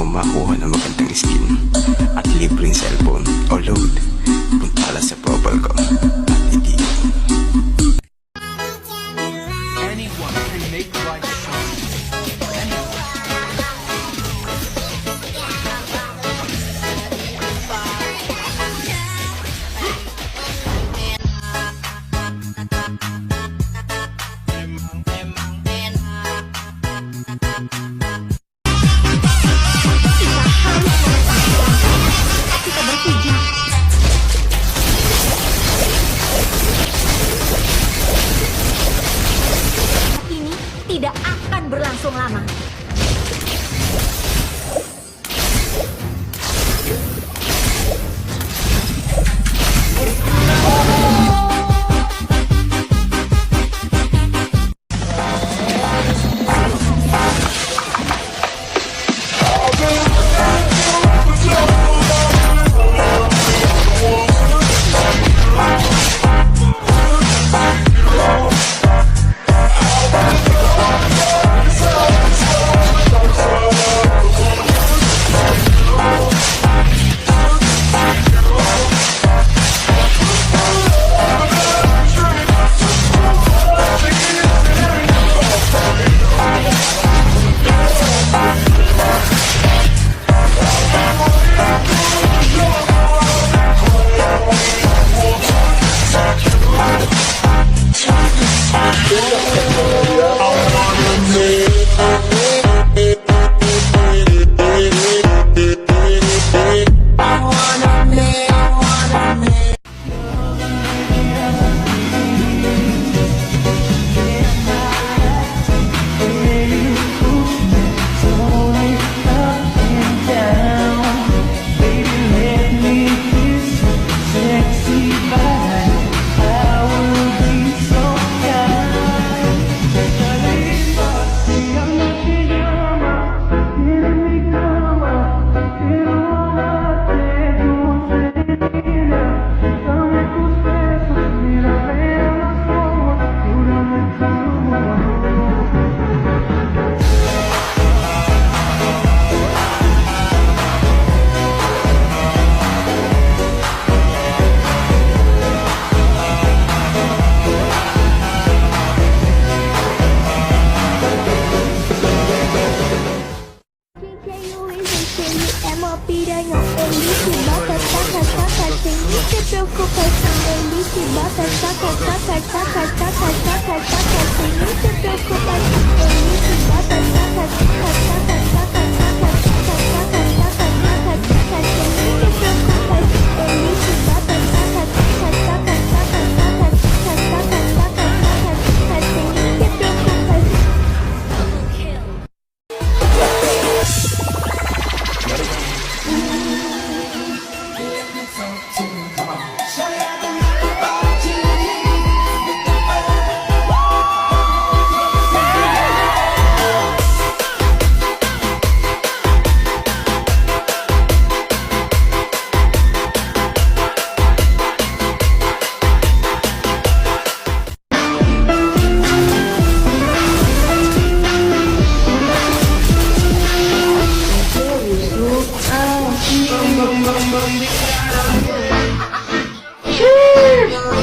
Makakuha ng magandang skin at libreng cellphone o load, punta lang sa profile ko at i-DM. Anyone can make life shine. Tidak akan berlangsung lama.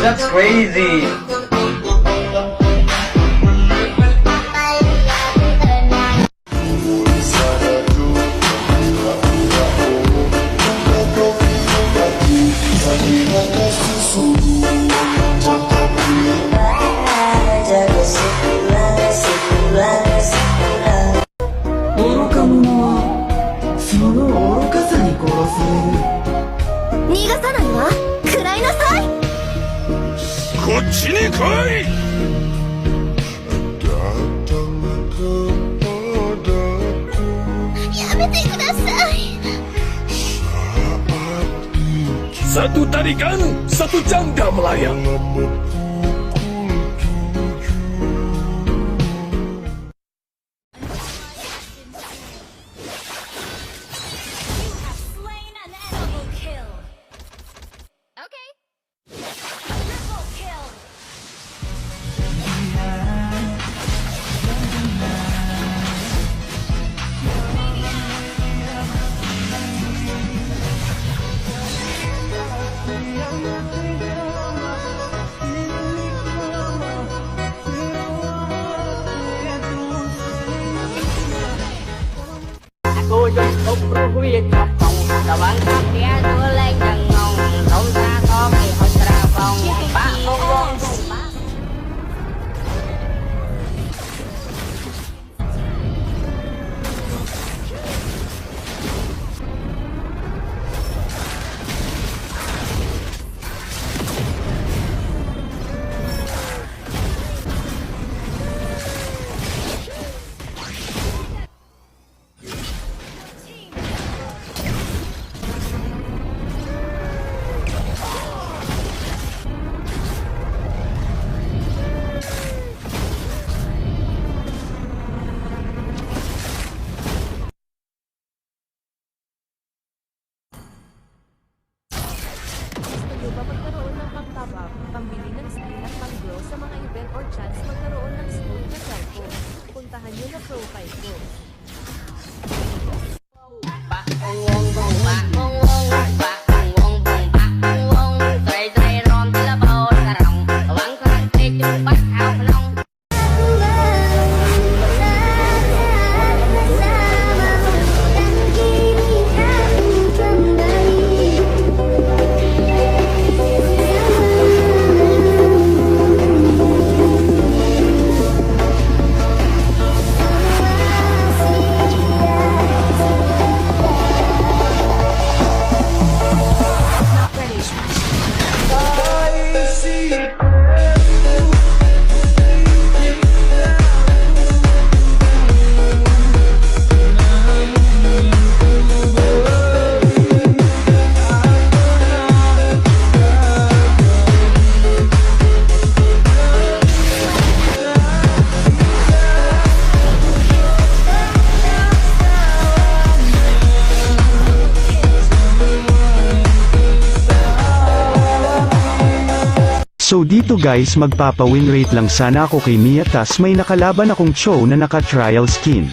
That's crazy. こっちに来い。やめてください。 Satu tarikan, satu jangka melayang. Slain an enemy kill. Okay. Triple kill. Cô dân tục pro huyết ngọc phòng đã bán khắp ghé đưa lên đằng ngông thấu ra to kỳ hồi tra vòng bác con con Gusto ba magkaroon ng pang-top-up, pambili ng skin at pang-grow sa mga event or chance magkaroon ng smooth na cellphone? Puntahan nyo na profile ko. bác con ngon bông bác con ngon bác con ngon bông bác con ngon trời trời ron thì là bao là rồng vẫn không thể chung bắt áo long. So dito guys magpapa-win rate lang sana ako kay Mia tas may nakalaban akong Cho na naka-trial skin.